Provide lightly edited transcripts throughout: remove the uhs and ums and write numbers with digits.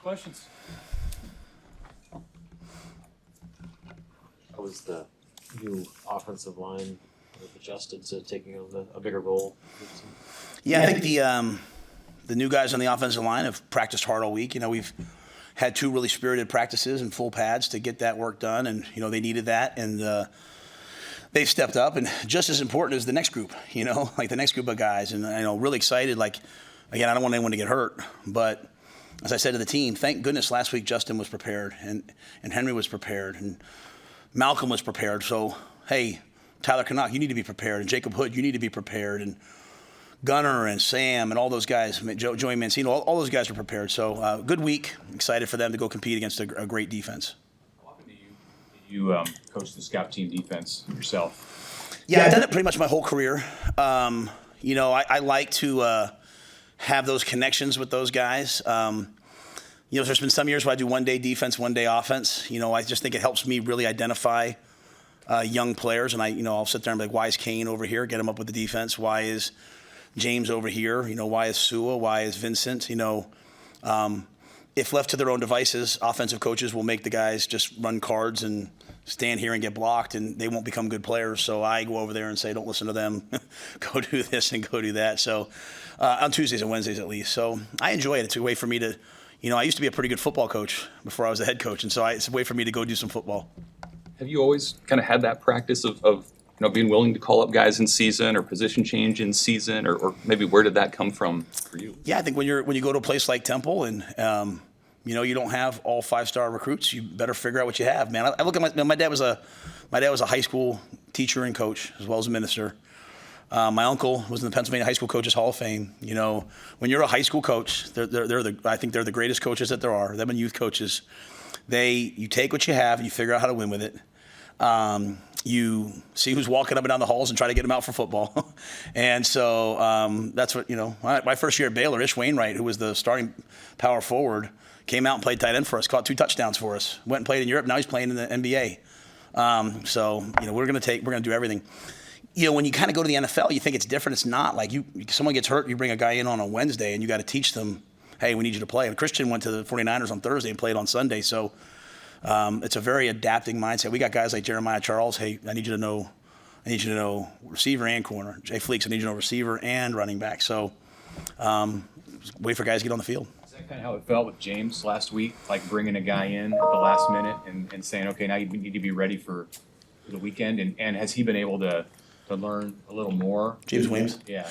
Questions? How was the new offensive line adjusted to taking on a bigger role? Yeah, I think the new guys on the offensive line have practiced hard all week. We've had 2 really spirited practices and full pads to get that work done, and they needed that, and they've stepped up. And just as important is the next group, like the next group of guys, and really excited. Like, again, I don't want anyone to get hurt, but as I said to the team, thank goodness last week Justin was prepared, and Henry was prepared, and Malcolm was prepared. So, hey, Tyler Canuck, you need to be prepared, and Jacob Hood, you need to be prepared, and Gunner and Sam and all those guys, Joey Mancino, all those guys are prepared. So good week. Excited for them to go compete against a great defense. How often do you coach the scout team defense yourself? Yeah, I've done it pretty much my whole career. I like to have those connections with those guys. There's been some years where I do one day defense, one day offense. I just think it helps me really identify young players, and I'll sit there and be like, why is Kane over here? Get him up with the defense. Why is James over here? Why is Sua? Why is Vincent? If left to their own devices, offensive coaches will make the guys just run cards and stand here and get blocked, and they won't become good players. So I go over there and say, don't listen to them. Go do this and go do that. So on Tuesdays and Wednesdays at least. So I enjoy it. It's a way for me to, I used to be a pretty good football coach before I was a head coach, and so it's a way for me to go do some football. Have you always kind of had that practice of being willing to call up guys in season or position change in season, or maybe where did that come from for you? Yeah, I think when you go to a place like Temple and you don't have all 5-star recruits, you better figure out what you have, man. I look at my dad was a high school teacher and coach as well as a minister. My uncle was in the Pennsylvania High School Coaches Hall of Fame. When you're a high school coach, I think they're the greatest coaches that there are. Them and youth coaches, you take what you have and you figure out how to win with it. You see who's walking up and down the halls and try to get them out for football. And so that's what, my first year at Baylor, Ish Wainwright, who was the starting power forward, came out and played tight end for us, caught 2 touchdowns for us, went and played in Europe. Now he's playing in the NBA. So we're going to do everything. When you kind of go to the NFL, you think it's different. It's not. Like someone gets hurt, you bring a guy in on a Wednesday and you got to teach them, hey, we need you to play. And Christian went to the 49ers on Thursday and played on Sunday. So it's a very adapting mindset. We got guys like Jeremiah Charles. Hey, I need you to know receiver and corner. Jay Fleeks, I need you to know receiver and running back. So wait for guys to get on the field. Is that kind of how it felt with James last week, like bringing a guy in at the last minute and saying, okay, now you need to be ready for the weekend? And has he been able to learn a little more? James Williams? Yeah.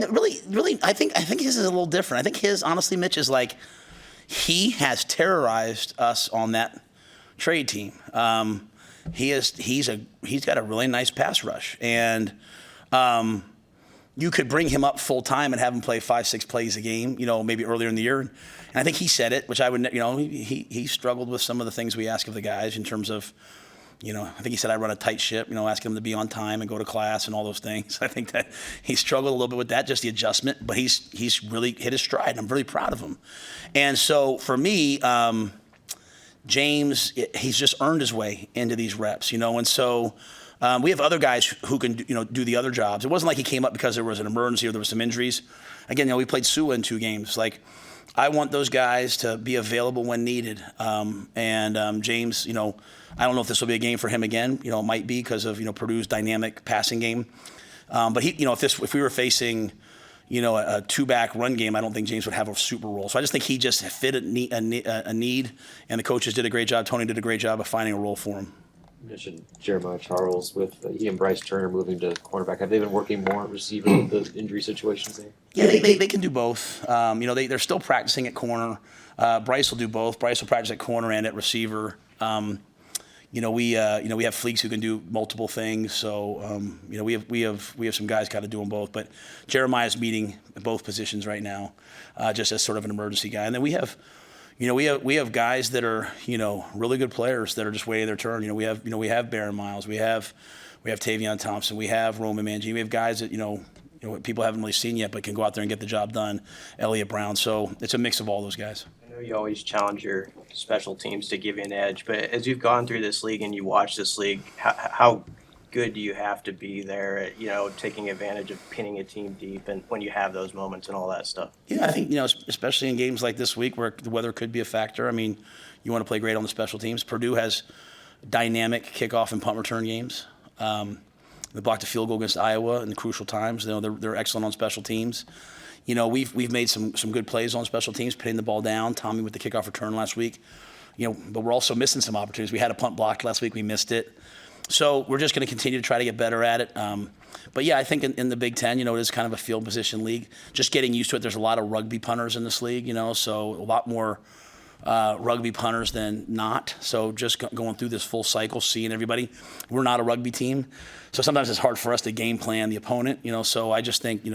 Really, I think his is a little different. I think his, honestly, Mitch, is like he has terrorized us on that trade team. He's got a really nice pass rush, and you could bring him up full time and have him play 5-6 plays a game, maybe earlier in the year. And I think he said it, which I would, he struggled with some of the things we ask of the guys in terms of, I think he said I run a tight ship, asking him to be on time and go to class and all those things. I think that he struggled a little bit with that, just the adjustment, but he's really hit his stride, and I'm really proud of him. And so for me, James, he's just earned his way into these reps, and so we have other guys who can, do the other jobs. It wasn't like he came up because there was an emergency or there was some injuries. Again, we played Sua in 2 games. Like, I want those guys to be available when needed. James, I don't know if this will be a game for him again. It might be because of, Purdue's dynamic passing game. But he, if we were facing, a 2-back run game, I don't think James would have a super role. So I just think he just fit a need, and the coaches did a great job. Tony did a great job of finding a role for him. You mentioned Jeremiah Charles with he and Bryce Turner moving to cornerback. Have they been working more at receiver with the injury situations there? Yeah, they can do both. They're still practicing at corner. Bryce will do both. Bryce will practice at corner and at receiver. We have Fleeks who can do multiple things. So we have some guys kind of doing both. But Jeremiah's meeting both positions right now, just as sort of an emergency guy. And then we have guys that are really good players that are just waiting their turn. We have Baron Miles, we have Tavion Thompson, we have Roman Mangini. We have guys that people haven't really seen yet, but can go out there and get the job done. Elliott Brown. So it's a mix of all those guys. I know you always challenge your special teams to give you an edge, but as you've gone through this league and you watch this league, how good do you have to be there at, taking advantage of pinning a team deep and when you have those moments and all that stuff? Yeah, I think, especially in games like this week where the weather could be a factor. I mean, you want to play great on the special teams. Purdue has dynamic kickoff and punt return games. They blocked a field goal against Iowa in the crucial times. They're excellent on special teams. We've made some good plays on special teams, pinning the ball down. Tommy with the kickoff return last week. But we're also missing some opportunities. We had a punt blocked last week. We missed it. So we're just going to continue to try to get better at it. But yeah, I think in the Big Ten, it is kind of a field position league. Just getting used to it. There's a lot of rugby punters in this league, so a lot more rugby punters than not. So just going through this full cycle, seeing everybody. We're not a rugby team, so sometimes it's hard for us to game plan the opponent. So I just think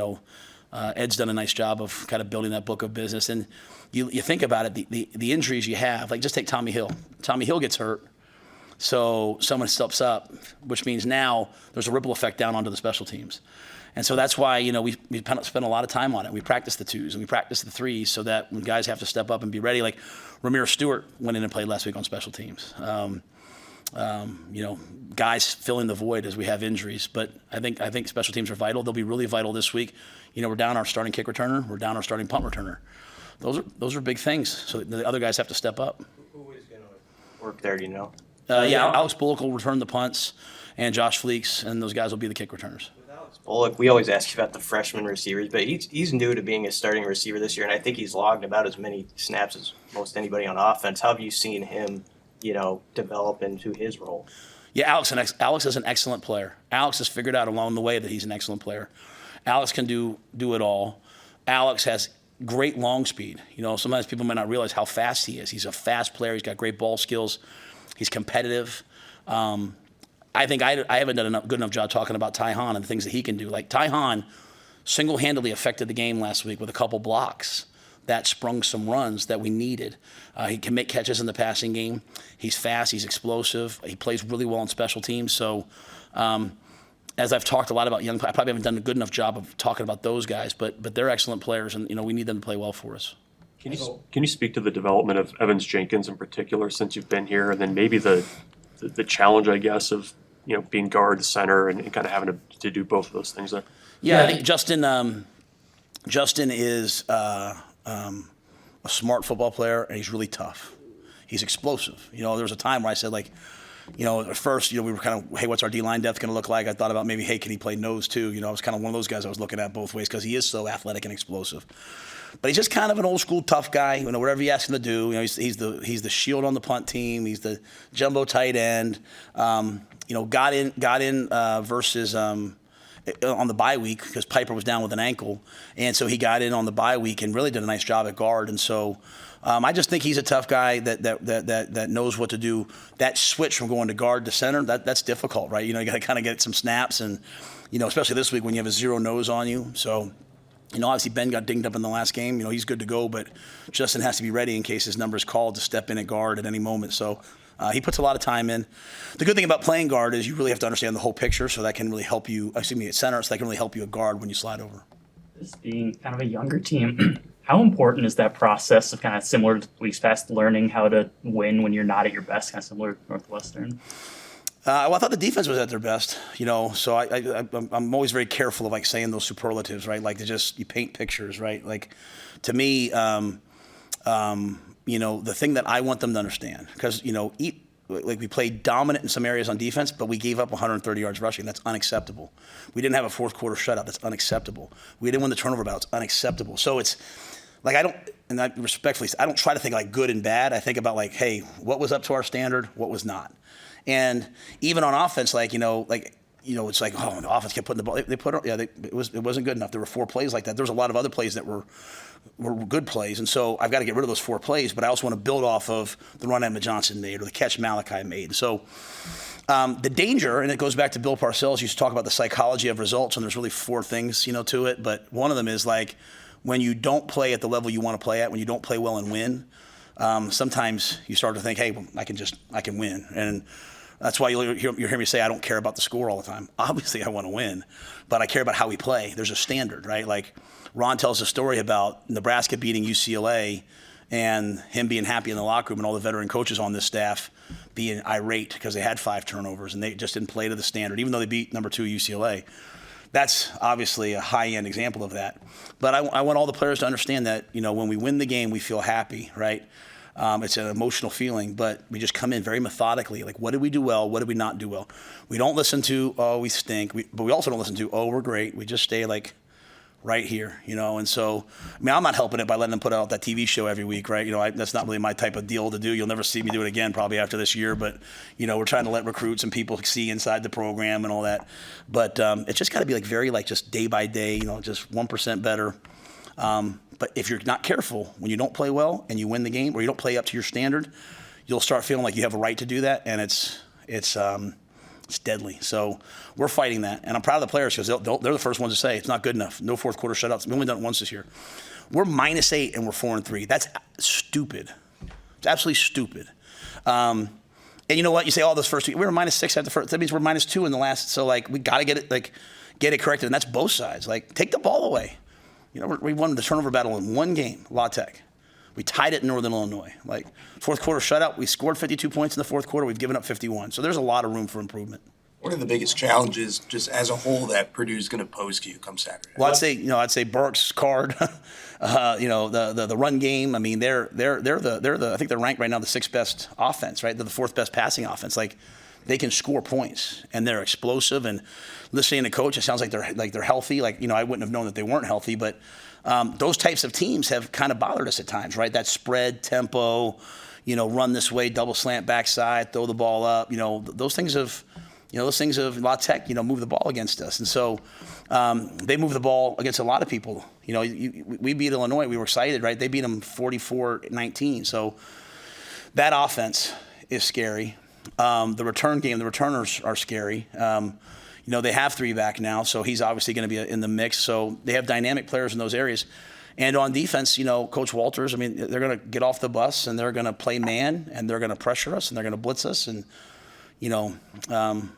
Ed's done a nice job of kind of building that book of business. And you think about it, the injuries you have, like just take Tommy Hill. Tommy Hill gets hurt. So someone steps up, which means now there's a ripple effect down onto the special teams. And so that's why, we spend a lot of time on it. We practice the twos and we practice the threes so that when guys have to step up and be ready, like Ramir Stewart went in and played last week on special teams. Guys fill in the void as we have injuries. But I think special teams are vital. They'll be really vital this week. We're down our starting kick returner. We're down our starting punt returner. Those are big things. So the other guys have to step up. Who is going to work there, do you know? Alex Bullock will return the punts, and Josh Fleeks, and those guys will be the kick returners. With Alex Bullock, we always ask you about the freshman receivers, but he's new to being a starting receiver this year, and I think he's logged about as many snaps as most anybody on offense. How have you seen him, develop into his role? Yeah, Alex is an excellent player. Alex has figured out along the way that he's an excellent player. Alex can do it all. Alex has great long speed. Sometimes people might not realize how fast he is. He's a fast player. He's got great ball skills. He's competitive. I think I haven't done a good enough job talking about Ty Hahn and the things that he can do. Like Ty Hahn single-handedly affected the game last week with a couple blocks that sprung some runs that we needed. He can make catches in the passing game. He's fast. He's explosive. He plays really well on special teams. So as I've talked a lot about young, I probably haven't done a good enough job of talking about those guys, but they're excellent players, and we need them to play well for us. Can you speak to the development of Evans Jenkins in particular since you've been here, and then maybe the challenge, I guess, of being guard, center, and kind of having to do both of those things there? Yeah, I think Justin is a smart football player, and he's really tough. He's explosive. There was a time where I said, at first, we were kind of, hey, what's our D-line depth going to look like? I thought about maybe, hey, can he play nose too? I was kind of one of those guys I was looking at both ways because he is so athletic and explosive. But he's just kind of an old school tough guy. Whatever you ask him to do, he's the shield on the punt team. He's the jumbo tight end. Got in versus on the bye week because Piper was down with an ankle, and so he got in on the bye week and really did a nice job at guard. And so I just think he's a tough guy that knows what to do. That switch from going to guard to center, that's difficult, right? You got to kind of get some snaps, and especially this week when you have a zero nose on you. So. Obviously Ben got dinged up in the last game. He's good to go, but Justin has to be ready in case his number is called to step in at guard at any moment. So he puts a lot of time in. The good thing about playing guard is you really have to understand the whole picture, so that can really help you, at center, so that can really help you at guard when you slide over. This being kind of a younger team, how important is that process of kind of similar to Leagues Past, learning how to win when you're not at your best, kind of similar to Northwestern? I thought the defense was at their best, so I'm always very careful of saying those superlatives, right? You paint pictures, right? To me, the thing that I want them to understand, because we played dominant in some areas on defense, but we gave up 130 yards rushing. That's unacceptable. We didn't have a fourth quarter shutout. That's unacceptable. We didn't win the turnover battle. It's unacceptable. So it's I don't try to think good and bad. I think about hey, what was up to our standard? What was not? And even on offense, it's the offense kept putting the ball. It wasn't good enough. There were 4 plays like that. There was a lot of other plays that were good plays, and so I've got to get rid of those 4 plays. But I also want to build off of the run Emma Johnson made or the catch Malachi made. So the danger, and it goes back to Bill Parcells used to talk about the psychology of results, and there's really 4 things to it. But one of them is when you don't play at the level you want to play at, when you don't play well and win. Sometimes you start to think, hey, I can win. And that's why you hear me say I don't care about the score all the time. Obviously, I want to win, but I care about how we play. There's a standard, right? Ron tells a story about Nebraska beating UCLA and him being happy in the locker room and all the veteran coaches on this staff being irate because they had 5 turnovers and they just didn't play to the standard, even though they beat number 2 UCLA. That's obviously a high-end example of that. But I want all the players to understand that, when we win the game, we feel happy, right? It's an emotional feeling, but we just come in very methodically. Like, what did we do well? What did we not do well? We don't listen to, oh, we stink. But we also don't listen to, oh, we're great. We just stay, like, right here, And so, I'm not helping it by letting them put out that TV show every week, right? That's not really my type of deal to do. You'll never see me do it again probably after this year. But, we're trying to let recruits and people see inside the program and all that. But it's just got to be, like, very, like, just day by day, just 1% better. But if you're not careful, when you don't play well and you win the game or you don't play up to your standard, you'll start feeling like you have a right to do that, and it's deadly. So we're fighting that, and I'm proud of the players because they're the first ones to say it's not good enough. No fourth quarter shutouts. We've only done it once this year. We're -8 and we're 4-3. That's stupid. It's absolutely stupid. And you know what? You say, those first 2. We were -6 at the first. That means we're -2 in the last. So like we got to get it corrected, and that's both sides. Like take the ball away. We won the turnover battle in one game, La Tech. We tied it in Northern Illinois. Like, fourth quarter shutout, we scored 52 points in the fourth quarter. We've given up 51. So there's a lot of room for improvement. What are the biggest challenges, just as a whole, that Purdue's going to pose to you come Saturday? Well, I'd say Burke's card, the run game. I mean, they're I think they're ranked right now the 6th best offense, right? They're the 4th best passing offense. Like, they can score points and they're explosive. And listening to coach, it sounds like they're healthy. Like, I wouldn't have known that they weren't healthy, but those types of teams have kind of bothered us at times, right? That spread tempo, run this way, double slant backside, throw the ball up. Those things of La Tech, move the ball against us. And so they move the ball against a lot of people. We beat Illinois. We were excited, right? They beat them 44-19. So that offense is scary. The return game, the returners are scary. They have 3 back now, so he's obviously going to be in the mix. So they have dynamic players in those areas. And on defense, Coach Walters, they're going to get off the bus and they're going to play man and they're going to pressure us and they're going to blitz us. And, we're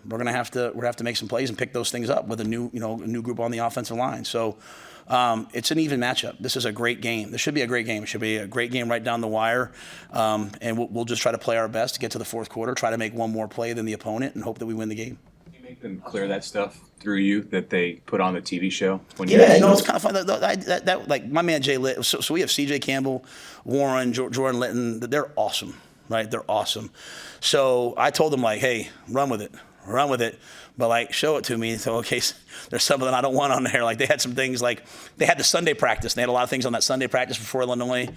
going to have to make some plays and pick those things up with a new group on the offensive line. So it's an even matchup. This is a great game. This should be a great game. It should be a great game right down the wire. And we'll just try to play our best to get to the fourth quarter, try to make one more play than the opponent, and hope that we win the game. Can you make them clear that stuff through you that they put on the TV show? It's kind of fun. That like my man Jay Litt. So we have C.J. Campbell, Warren, Jordan Litton. They're awesome, right? They're awesome. So I told them, like, hey, run with it. But, like, show it to me. So, okay, there's something I don't want on there. Like, they had some things, like, they had the Sunday practice. They had a lot of things on that Sunday practice before Illinois.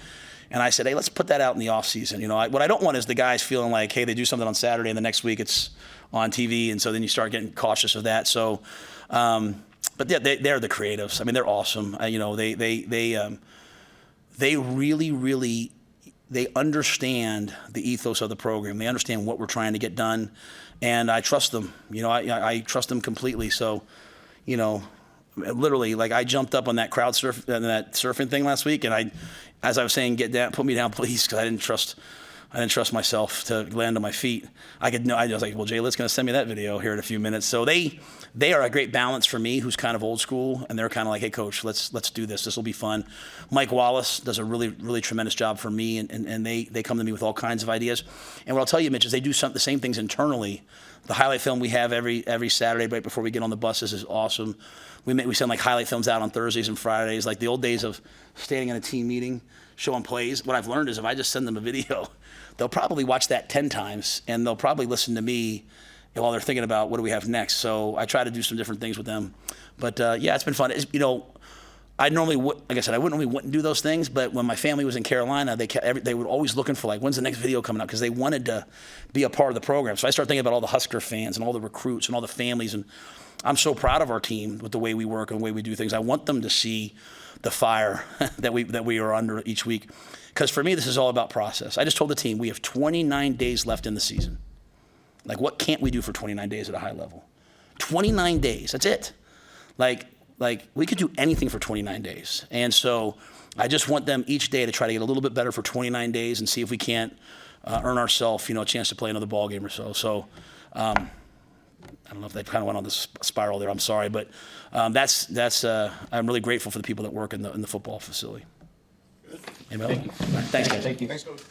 And I said, hey, let's put that out in the off season. What I don't want is the guys feeling like, hey, they do something on Saturday and the next week it's on TV. And so then you start getting cautious of that. So, but they're the creatives. They're awesome. They really they understand the ethos of the program. They understand what we're trying to get done, and I trust them. I trust them completely. So, literally, like I jumped up on that surfing thing last week, and as I was saying, get down, put me down, please, because I didn't trust myself to land on my feet. I was like, well, Jay Litt's going to send me that video here in a few minutes. So they are a great balance for me, who's kind of old school, and they're kind of like, hey, coach, let's do this. This will be fun. Mike Wallace does a really, really tremendous job for me, and they come to me with all kinds of ideas. And what I'll tell you, Mitch, is they do the same things internally. The highlight film we have every Saturday right before we get on the buses is awesome. We send like highlight films out on Thursdays and Fridays, like the old days of standing in a team meeting, showing plays. What I've learned is if I just send them a video, they'll probably watch that 10 times, and they'll probably listen to me while they're thinking about what do we have next. So I try to do some different things with them. But, it's been fun. I normally would, like I said, I wouldn't do those things, but when my family was in Carolina, they were always looking for, like, when's the next video coming out, because they wanted to be a part of the program. So I started thinking about all the Husker fans and all the recruits and all the families, and I'm so proud of our team with the way we work and the way we do things. I want them to see the fire that we are under each week, because for me, this is all about process. I just told the team we have 29 days left in the season. Like, what can't we do for 29 days at a high level? 29 days, that's it. Like we could do anything for 29 days. And so I just want them each day to try to get a little bit better for 29 days and see if we can't earn ourselves, a chance to play another ball game or so. So I don't know if they kind of went on this spiral there. I'm sorry, but I'm really grateful for the people that work in the football facility. Thank you. Thanks, guys. Thank you. Thanks, Coach.